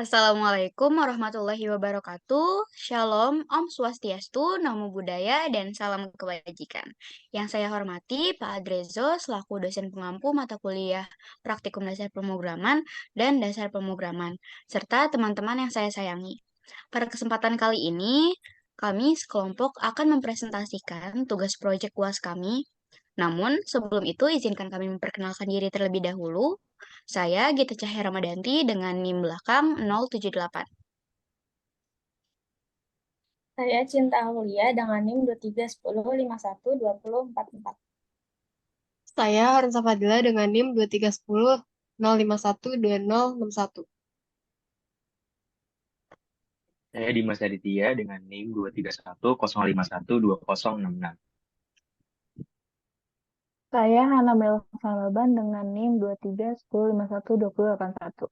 Assalamualaikum warahmatullahi wabarakatuh. Shalom, Om Swastiastu, Namo Buddhaya, dan salam kebajikan. Yang saya hormati Pak Adrezo selaku dosen pengampu mata kuliah Praktikum Dasar Pemrograman dan Dasar Pemrograman, serta teman-teman yang saya sayangi. Pada kesempatan kali ini, kami sekelompok akan mempresentasikan tugas proyek UAS kami. Namun, sebelum itu izinkan kami memperkenalkan diri terlebih dahulu. Saya Gita Cahya Ramadanti dengan NIM belakang 078. Saya Cinta Aulia dengan NIM 2310512044. Saya Harinsa Fadila dengan NIM 2310 0512061. Saya Dimas Aditya dengan NIM 231 051 2066. Saya Hana Melva Laban dengan NIM 2310512081.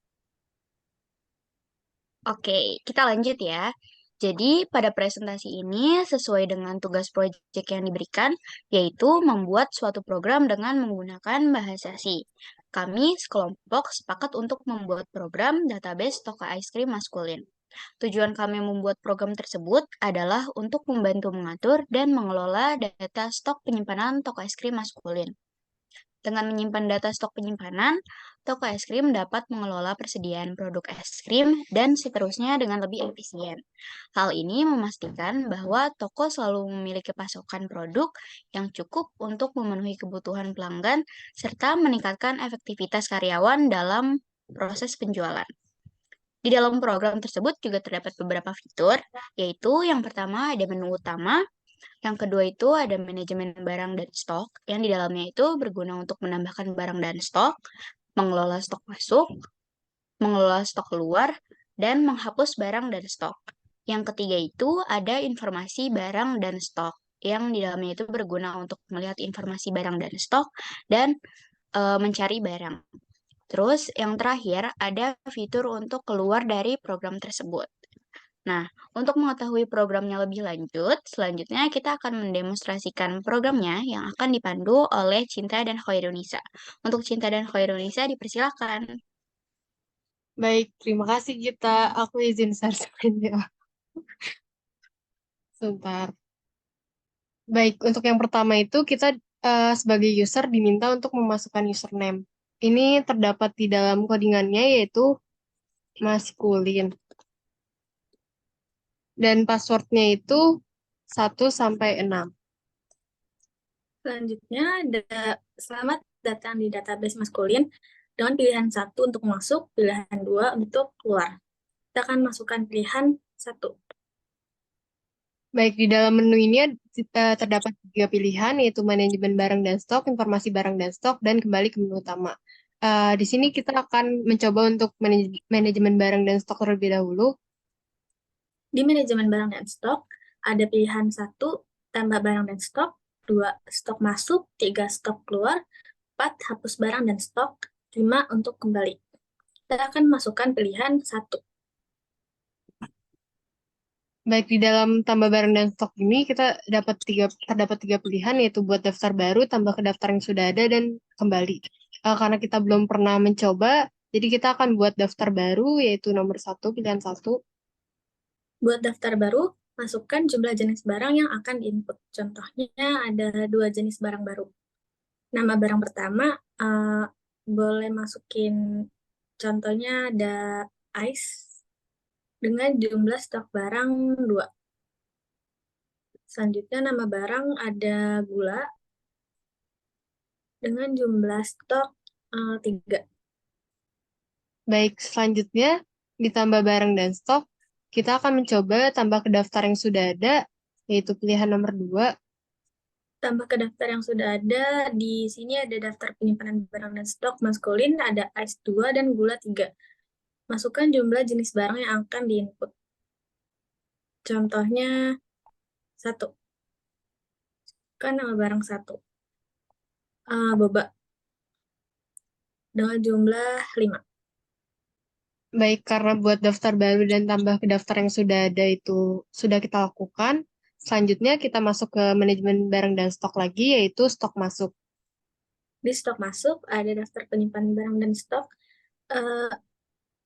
Oke, kita lanjut ya. Jadi, pada presentasi ini sesuai dengan tugas proyek yang diberikan, yaitu membuat suatu program dengan menggunakan bahasa C. Kami sekelompok sepakat untuk membuat program database toko es krim maskulin. Tujuan kami membuat program tersebut adalah untuk membantu mengatur dan mengelola data stok penyimpanan toko es krim maskulin. Dengan menyimpan data stok penyimpanan, toko es krim dapat mengelola persediaan produk es krim dan seterusnya dengan lebih efisien. Hal ini memastikan bahwa toko selalu memiliki pasokan produk yang cukup untuk memenuhi kebutuhan pelanggan serta meningkatkan efektivitas karyawan dalam proses penjualan. Di dalam program tersebut juga terdapat beberapa fitur, yaitu yang pertama ada menu utama, yang kedua itu ada manajemen barang dan stok, yang di dalamnya itu berguna untuk menambahkan barang dan stok, mengelola stok masuk, mengelola stok keluar, dan menghapus barang dan stok. Yang ketiga itu ada informasi barang dan stok, yang di dalamnya itu berguna untuk melihat informasi barang dan stok dan mencari barang. Terus yang terakhir ada fitur untuk keluar dari program tersebut. Nah, untuk mengetahui programnya lebih lanjut, selanjutnya kita akan mendemonstrasikan programnya yang akan dipandu oleh Cinta dan Khairunisa. Untuk Cinta dan Khairunisa dipersilakan. Baik, terima kasih Gita. Aku izin share screen ya. Sebentar. Baik, untuk yang pertama itu kita sebagai user diminta untuk memasukkan username. Ini terdapat di dalam codingannya yaitu maskulin. Dan passwordnya itu 1 sampai 6. Selanjutnya, selamat datang di database maskulin dengan pilihan 1 untuk masuk, pilihan 2 untuk keluar. Kita akan masukkan pilihan 1. Baik, di dalam menu ini terdapat 3 pilihan, yaitu manajemen barang dan stok, informasi barang dan stok, dan kembali ke menu utama. Di sini kita akan mencoba untuk manajemen barang dan stok terlebih dahulu. Di manajemen barang dan stok, ada pilihan 1, tambah barang dan stok, 2, stok masuk, 3, stok keluar, 4, hapus barang dan stok, 5, untuk kembali. Kita akan masukkan pilihan 1. Baik, di dalam tambah barang dan stok ini kita terdapat tiga pilihan, yaitu buat daftar baru, tambah ke daftar yang sudah ada, dan kembali. Karena kita belum pernah mencoba, jadi kita akan buat daftar baru, yaitu nomor 1, pilihan 1. Buat daftar baru, masukkan jumlah jenis barang yang akan diinput. Contohnya ada 2 jenis barang baru. Nama barang pertama boleh masukin, contohnya ada ice dengan jumlah stok barang 2. Selanjutnya nama barang ada gula dengan jumlah stok 3. Baik, selanjutnya ditambah barang dan stok, kita akan mencoba tambah ke daftar yang sudah ada, yaitu pilihan nomor 2. Tambah ke daftar yang sudah ada, di sini ada daftar penyimpanan barang dan stok maskulin, ada ice 2 dan gula 3. Masukkan jumlah jenis barang yang akan diinput. Contohnya 1. Kan nama barang 1. Boba. Dengan jumlah 5. Baik, karena buat daftar baru dan tambah ke daftar yang sudah ada itu sudah kita lakukan, selanjutnya kita masuk ke manajemen barang dan stok lagi, yaitu stok masuk. Di stok masuk ada daftar penyimpanan barang dan stok.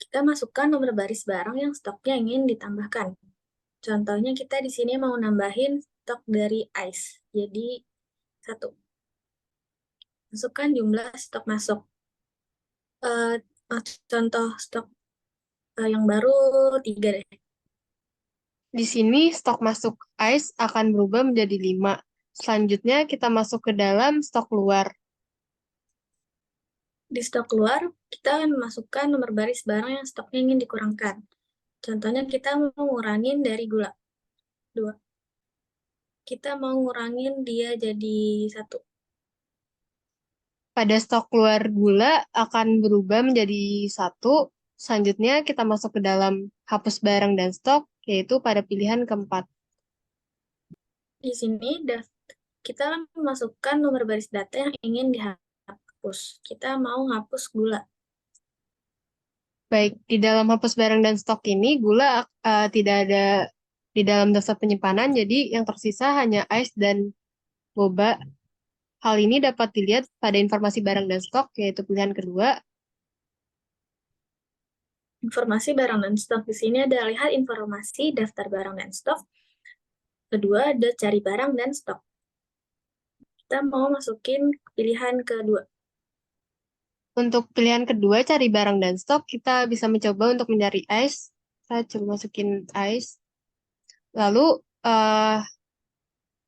kita masukkan nomor baris barang yang stoknya ingin ditambahkan. Contohnya kita di sini mau nambahin stok dari ice. Jadi 1. Masukkan jumlah stok masuk. Eh, contoh stok yang baru 3 deh. Di sini stok masuk ice akan berubah menjadi 5. Selanjutnya kita masuk ke dalam stok keluar. Di stok keluar, kita akan memasukkan nomor baris barang yang stoknya ingin dikurangkan. Contohnya kita mau ngurangin dari gula. 2. Kita mau ngurangin dia jadi 1. Pada stok keluar gula akan berubah menjadi 1. Selanjutnya kita masuk ke dalam hapus barang dan stok, yaitu pada pilihan keempat. Di sini kita akan memasukkan nomor baris data yang ingin dihapus. Kita mau hapus gula. Baik, di dalam hapus barang dan stok ini gula tidak ada di dalam daftar penyimpanan, jadi yang tersisa hanya ice dan boba. Hal ini dapat dilihat pada informasi barang dan stok, yaitu pilihan kedua. Informasi barang dan stok di sini ada lihat informasi daftar barang dan stok. Kedua ada cari barang dan stok. Kita mau masukin pilihan kedua. Untuk pilihan kedua, cari barang dan stok, kita bisa mencoba untuk mencari ice. Kita coba masukin ice. Lalu,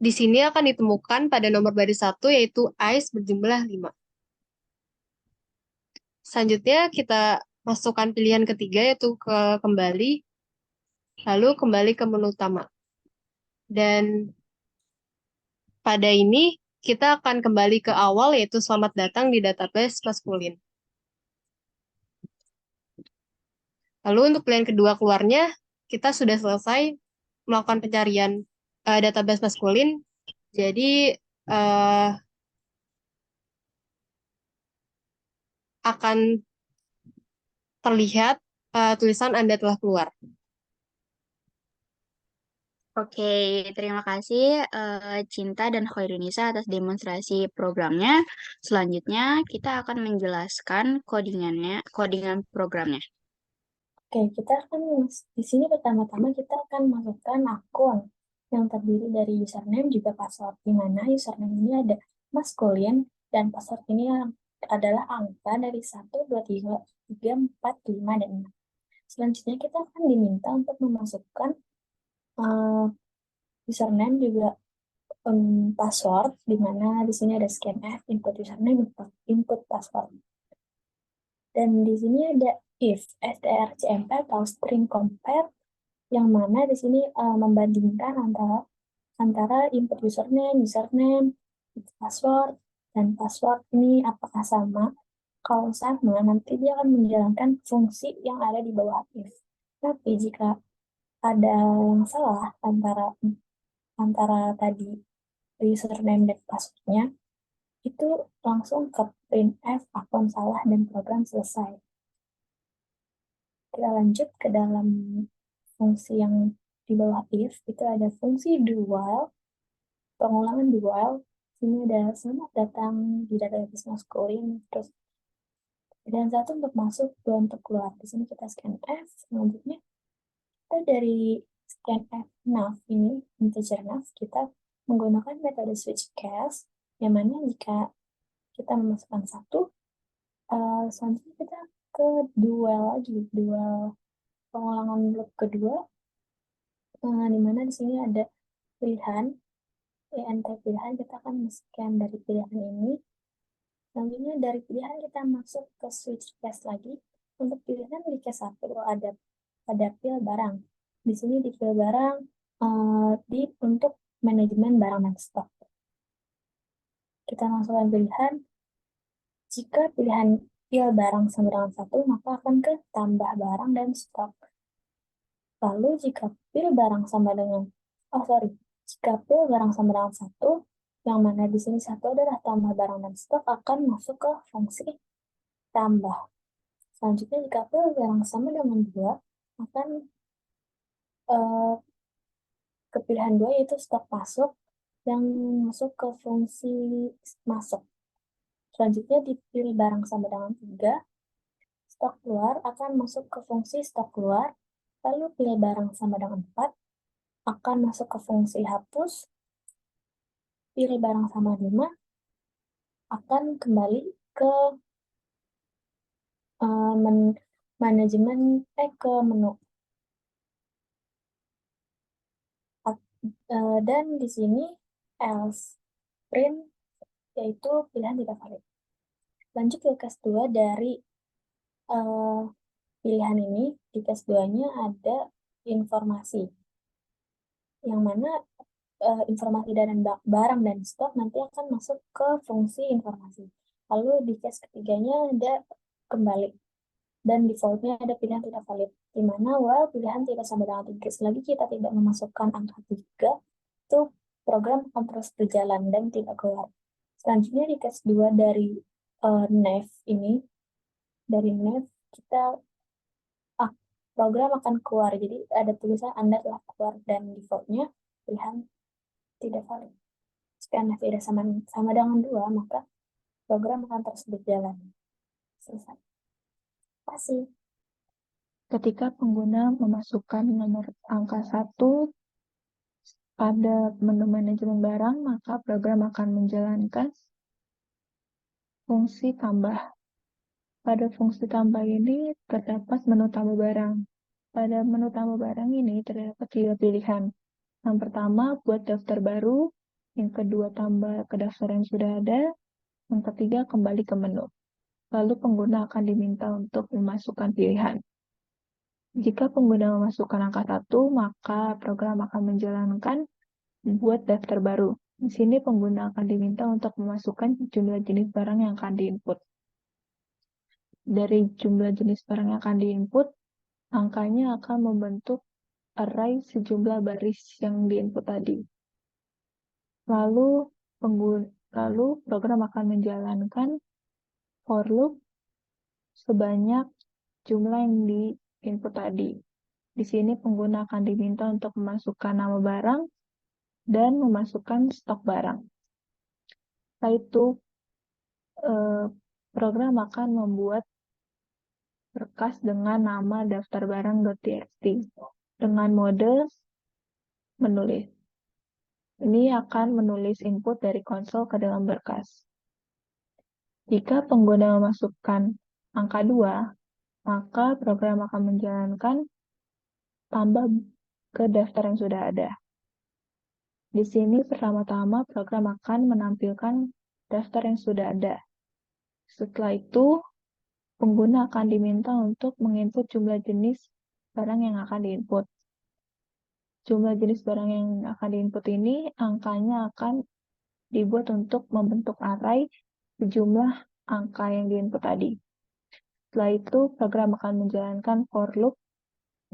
di sini akan ditemukan pada nomor baris 1, yaitu ice berjumlah 5. Selanjutnya, kita masukkan pilihan ketiga, yaitu ke kembali. Lalu, kembali ke menu utama. Dan pada ini, kita akan kembali ke awal, yaitu selamat datang di database maskulin. Lalu untuk pilihan kedua keluarnya, kita sudah selesai melakukan pencarian database maskulin. Jadi, akan terlihat tulisan Anda telah keluar. Oke, terima kasih Cinta dan Khairunisa atas demonstrasi programnya. Selanjutnya, kita akan menjelaskan codingan programnya. Oke, kita akan di sini pertama-tama kita akan masukkan akun yang terdiri dari username juga password, di mana username ini ada maskulin dan password ini adalah angka dari 1, 2, 3, 4, 5, dan 6. Selanjutnya kita akan diminta untuk memasukkan username juga password, di mana di sini ada scanf, input username, input password. Dan di sini ada if, strcmp atau string compare, yang mana di sini membandingkan antara input username, password, dan password ini apakah sama. Kalau sama, nanti dia akan menjalankan fungsi yang ada di bawah if. Tapi jika ada yang salah antara tadi username dan passwordnya, itu langsung ke printf akun salah dan program selesai. Kita lanjut ke dalam fungsi yang di bawah if, itu ada fungsi do while, pengulangan do while. Sini ada selamat datang di database maskulin, terus dan 1 untuk masuk, 2 untuk keluar. Di sini kita scanf, selanjutnya kita dari scanf nav ini, integer nav, kita menggunakan metode switch case, yang mana jika kita memasukkan 1, selanjutnya kita ke dual lagi, dual pengulangan loop kedua, di mana di sini ada pilihan, ENT pilihan, kita akan scan dari pilihan ini. Selanjutnya dari pilihan kita masuk ke switch case lagi. Untuk pilihan di case 1 ada pil barang. Di sini di pil barang untuk manajemen barang dan stok. Kita masukkan pilihan. Jika pilihan pil barang sama dengan 1, maka akan ke tambah barang dan stok. Lalu jika pil barang sama dengan jika pil barang sama dengan 1, yang mana di sini 1 adalah tambah barang dan stok, akan masuk ke fungsi tambah. Selanjutnya jika pil barang sama dengan 2, akan ke pilihan 2, yaitu stok masuk, yang masuk ke fungsi masuk. Selanjutnya di pil barang sama dengan 3, stok keluar akan masuk ke fungsi stok keluar, lalu pilih barang sama dengan 4, akan masuk ke fungsi hapus, pilih barang sama 5, akan kembali ke manajemen ke menu. Dan di sini else print yaitu pilihan tidak valid. Lanjut ke case 2 dari pilihan ini. Di case 2-nya ada informasi, yang mana informasi dan barang dan stok nanti akan masuk ke fungsi informasi. Lalu di case ketiganya ada kembali, dan defaultnya ada pilihan tidak valid, di mana while pilihan tidak sama dengan 3, selagi kita tidak memasukkan angka 3, itu program akan terus berjalan dan tidak keluar. Selanjutnya di case 2 dari nav ini, dari nav kita program akan keluar, jadi ada tulisan Anda telah keluar, dan defaultnya pilihan tidak valid. Jika nav tidak sama dengan 2, maka program akan terus berjalan. Selesai. Terima kasih. Ketika pengguna memasukkan nomor angka 1 pada menu manajemen barang, maka program akan menjalankan fungsi tambah. Pada fungsi tambah ini terdapat menu tambah barang. Pada menu tambah barang ini terdapat 3 pilihan. Yang pertama, buat daftar baru. Yang kedua, tambah ke daftar yang sudah ada. Yang ketiga, kembali ke menu. Lalu pengguna akan diminta untuk memasukkan pilihan. Jika pengguna memasukkan angka 1, maka program akan menjalankan buat daftar baru. Di sini pengguna akan diminta untuk memasukkan jumlah jenis barang yang akan diinput. Dari jumlah jenis barang yang akan diinput, angkanya akan membentuk array sejumlah baris yang diinput tadi. Lalu program akan menjalankan for loop sebanyak jumlah yang diinput tadi. Di sini pengguna akan diminta untuk memasukkan nama barang dan memasukkan stok barang. Setelah itu, program akan membuat berkas dengan nama daftar barang.txt dengan mode menulis. Ini akan menulis input dari konsol ke dalam berkas. Jika pengguna memasukkan angka 2, maka program akan menjalankan tambah ke daftar yang sudah ada. Di sini pertama-tama program akan menampilkan daftar yang sudah ada. Setelah itu, pengguna akan diminta untuk menginput jumlah jenis barang yang akan diinput. Jumlah jenis barang yang akan diinput ini, angkanya akan dibuat untuk membentuk array sejumlah angka yang diinput tadi. Setelah itu, program akan menjalankan for loop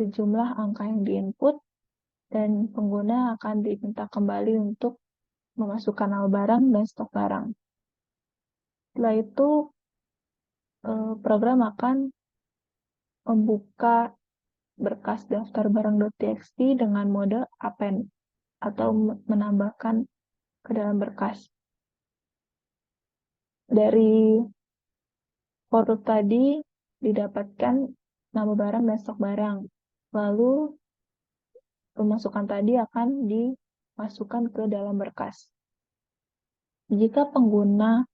sejumlah angka yang diinput, dan pengguna akan diminta kembali untuk memasukkan nama barang dan stok barang. Setelah itu, program akan membuka berkas daftar barang.txt dengan mode append atau menambahkan ke dalam berkas. Dari for loop tadi didapatkan nama barang dan stok barang. Lalu pemasukan tadi akan dimasukkan ke dalam berkas. Jika pengguna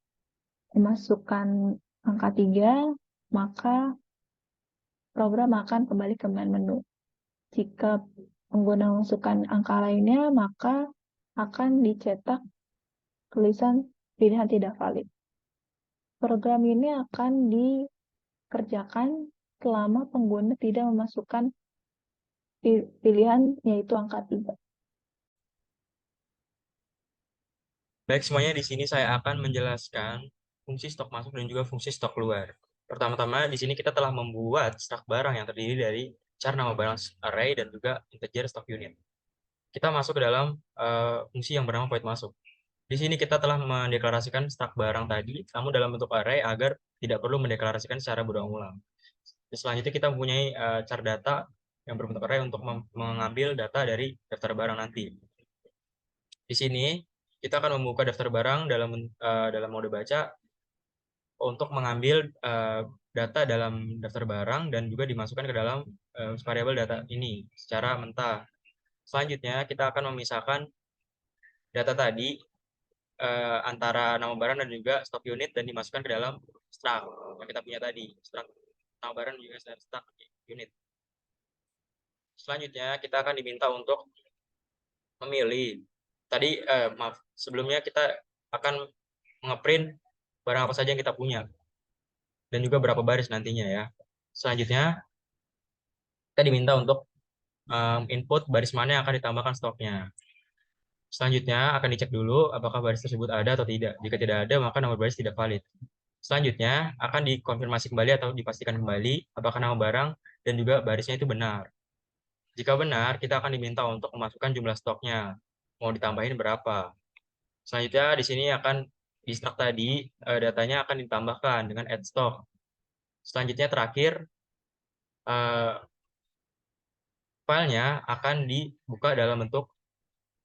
memasukkan angka 3, maka program akan kembali ke menu. Jika pengguna memasukkan angka lainnya, maka akan dicetak tulisan pilihan tidak valid. Program ini akan dikerjakan selama pengguna tidak memasukkan pilihan, yaitu angka 3. Baik, semuanya di sini saya akan menjelaskan fungsi stok masuk dan juga fungsi stok keluar. Pertama-tama di sini kita telah membuat stok barang yang terdiri dari char nama barang array dan juga integer stock unit. Kita masuk ke dalam fungsi yang bernama void masuk. Di sini kita telah mendeklarasikan stok barang tadi, namun dalam bentuk array agar tidak perlu mendeklarasikan secara berulang-ulang. Selanjutnya kita mempunyai char data yang berbentuk array untuk mengambil data dari daftar barang nanti. Di sini kita akan membuka daftar barang dalam mode baca untuk mengambil data dalam daftar barang dan juga dimasukkan ke dalam variabel data ini secara mentah. Selanjutnya, kita akan memisahkan data tadi antara nama barang dan juga stok unit dan dimasukkan ke dalam struct yang kita punya tadi, struct nama barang dan juga struct unit. Selanjutnya, kita akan diminta untuk memilih. Tadi, maaf, sebelumnya kita akan ngeprint barang apa saja yang kita punya dan juga berapa baris nantinya ya. Selanjutnya, kita diminta untuk input baris mana yang akan ditambahkan stoknya. Selanjutnya akan dicek dulu apakah baris tersebut ada atau tidak. Jika tidak ada, maka nomor baris tidak valid. Selanjutnya akan dikonfirmasi kembali atau dipastikan kembali apakah nama barang dan juga barisnya itu benar. Jika benar, kita akan diminta untuk memasukkan jumlah stoknya. Mau ditambahin berapa. Selanjutnya di sini akan di struct tadi datanya akan ditambahkan dengan add stock. Selanjutnya terakhir filenya akan dibuka dalam bentuk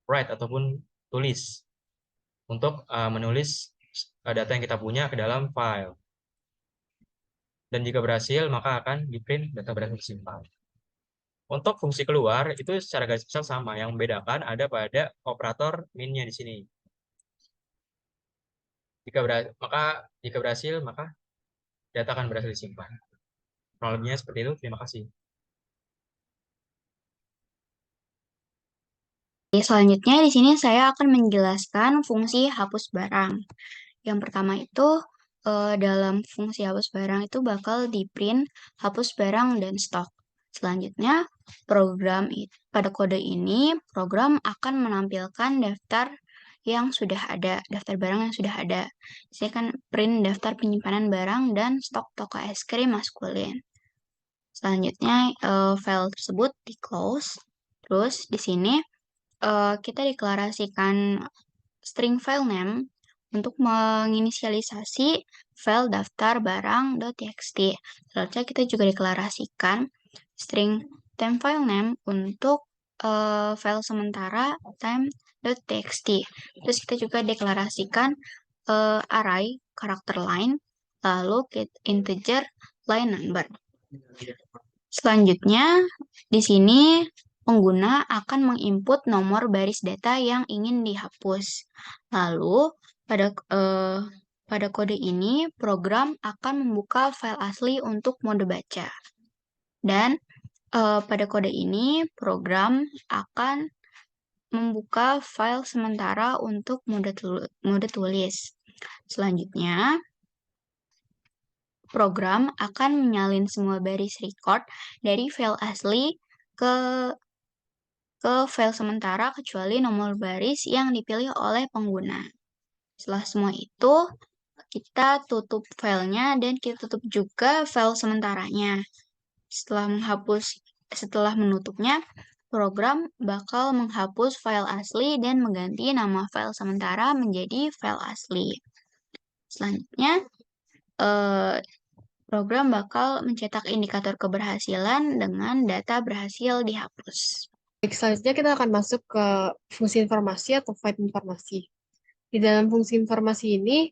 write ataupun tulis untuk menulis data yang kita punya ke dalam file. Dan jika berhasil, maka akan di-print data berhasil disimpan. Untuk fungsi keluar, itu secara garis besar sama. Yang membedakan ada pada operator min-nya di sini. Jika berhasil, maka data akan berhasil disimpan. Kurang lebihnya seperti itu. Terima kasih. Selanjutnya di sini saya akan menjelaskan fungsi hapus barang. Yang pertama itu dalam fungsi hapus barang itu bakal di-print hapus barang dan stok. Selanjutnya pada kode ini program akan menampilkan daftar yang sudah ada, daftar barang yang sudah ada. Saya akan print daftar penyimpanan barang dan stok toko es krim maskulin. Selanjutnya file tersebut di close. Terus di sini kita deklarasikan string file name untuk menginisialisasi file daftar barang.txt. Selanjutnya kita juga deklarasikan string temp file name untuk file sementara temp.txt. Terus kita juga deklarasikan array karakter line, lalu get integer line number. Selanjutnya di sini pengguna akan menginput nomor baris data yang ingin dihapus. Lalu pada kode ini program akan membuka file asli untuk mode baca. Dan pada kode ini program akan membuka file sementara untuk mode tulis. Selanjutnya program akan menyalin semua baris record dari file asli ke file sementara kecuali nomor baris yang dipilih oleh pengguna. Setelah semua itu, kita tutup filenya dan kita tutup juga file sementaranya. Setelah menutupnya, program bakal menghapus file asli dan mengganti nama file sementara menjadi file asli. Selanjutnya, program bakal mencetak indikator keberhasilan dengan data berhasil dihapus. Baik, selanjutnya kita akan masuk ke fungsi informasi atau find informasi. Di dalam fungsi informasi ini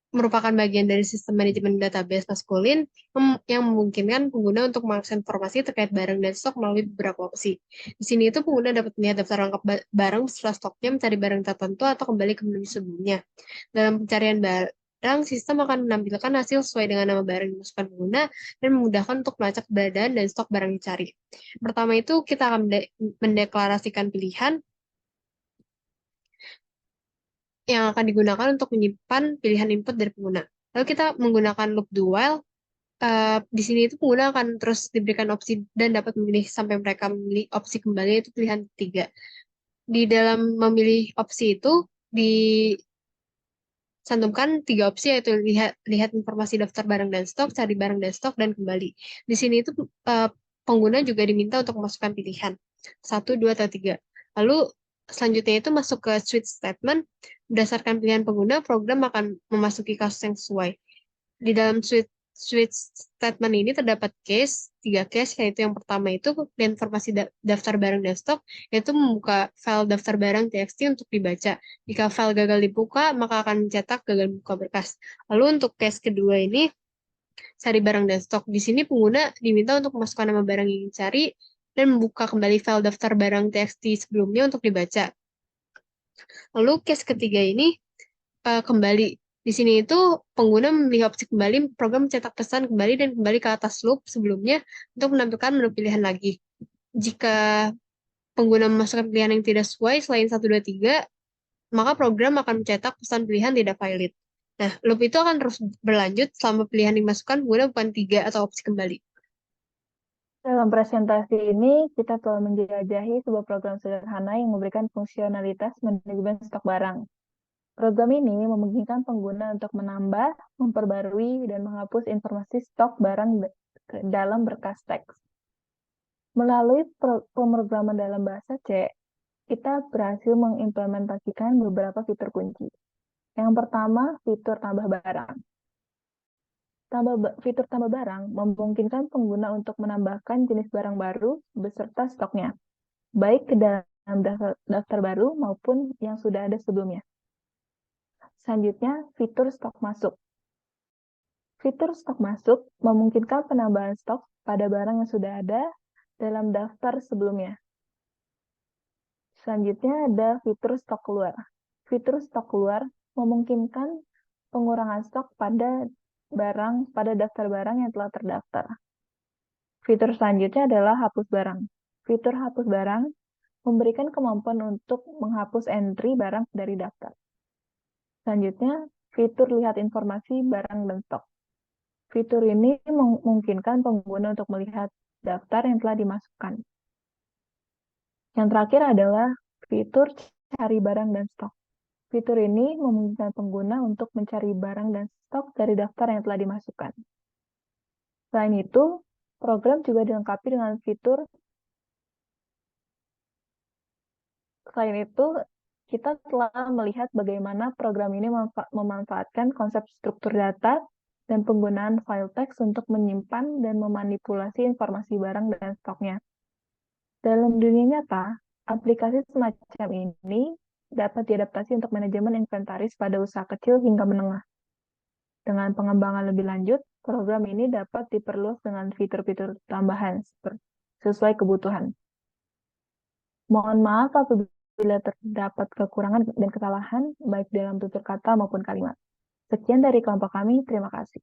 merupakan bagian dari sistem manajemen database maskulin yang memungkinkan pengguna untuk mengakses informasi terkait barang dan stok melalui beberapa opsi. Di sini itu pengguna dapat melihat daftar lengkap barang setelah stoknya, mencari barang tertentu, atau kembali ke menu sebelumnya. Dalam pencarian barang, sistem akan menampilkan hasil sesuai dengan nama barang yang dimasukkan pengguna dan memudahkan untuk melacak keberadaan dan stok barang yang dicari. Pertama itu kita akan mendeklarasikan pilihan yang akan digunakan untuk menyimpan pilihan input dari pengguna. Lalu kita menggunakan loop do while. Di sini itu pengguna akan terus diberikan opsi dan dapat memilih sampai mereka memilih opsi kembali, yaitu pilihan ketiga. Di dalam memilih opsi itu dicantumkan 3 opsi, yaitu lihat informasi daftar barang dan stok, cari barang dan stok, dan kembali. Di sini itu pengguna juga diminta untuk memasukkan pilihan 1, 2, atau 3. Lalu selanjutnya itu masuk ke switch statement. Berdasarkan pilihan pengguna, program akan memasuki kasus yang sesuai. Di dalam switch statement ini terdapat 3 case, yaitu yang pertama itu informasi daftar barang dan stok, yaitu membuka file daftar barang txt untuk dibaca. Jika file gagal dibuka, maka akan mencetak gagal buka berkas. Lalu untuk case kedua ini, cari barang dan stok. Di sini pengguna diminta untuk memasukkan nama barang yang ingin cari dan membuka kembali file daftar barang TXT sebelumnya untuk dibaca. Lalu case ketiga ini kembali. Di sini itu pengguna memilih opsi kembali, program mencetak pesan kembali dan kembali ke atas loop sebelumnya untuk menampilkan menu pilihan lagi. Jika pengguna memasukkan pilihan yang tidak sesuai selain 1, 2, 3, maka program akan mencetak pesan pilihan tidak valid. Nah, loop itu akan terus berlanjut selama pilihan dimasukkan pengguna bukan 3 atau opsi kembali. Dalam presentasi ini, kita telah menjelajahi sebuah program sederhana yang memberikan fungsionalitas manajemen stok barang. Program ini memungkinkan pengguna untuk menambah, memperbarui, dan menghapus informasi stok barang dalam berkas teks. Melalui pemrograman dalam bahasa C, kita berhasil mengimplementasikan beberapa fitur kunci. Yang pertama, fitur tambah barang. Fitur tambah barang memungkinkan pengguna untuk menambahkan jenis barang baru beserta stoknya, baik ke dalam daftar baru maupun yang sudah ada sebelumnya. Selanjutnya, fitur stok masuk. Fitur stok masuk memungkinkan penambahan stok pada barang yang sudah ada dalam daftar sebelumnya. Selanjutnya ada fitur stok keluar. Fitur stok keluar memungkinkan pengurangan stok pada daftar barang yang telah terdaftar. Fitur selanjutnya adalah hapus barang. Fitur hapus barang memberikan kemampuan untuk menghapus entry barang dari daftar. Selanjutnya, fitur lihat informasi barang dan stok. Fitur ini memungkinkan pengguna untuk melihat daftar yang telah dimasukkan. Yang terakhir adalah fitur cari barang dan stok. Fitur ini memungkinkan pengguna untuk mencari barang dan stok dari daftar yang telah dimasukkan. Selain itu, program juga dilengkapi dengan fitur. Selain itu, kita telah melihat bagaimana program ini memanfaatkan konsep struktur data dan penggunaan file teks untuk menyimpan dan memanipulasi informasi barang dan stoknya. Dalam dunia nyata, aplikasi semacam ini dapat diadaptasi untuk manajemen inventaris pada usaha kecil hingga menengah. Dengan pengembangan lebih lanjut, program ini dapat diperluas dengan fitur-fitur tambahan sesuai kebutuhan. Mohon maaf apabila terdapat kekurangan dan kesalahan, baik dalam tutur kata maupun kalimat. Sekian dari kelompok kami, terima kasih.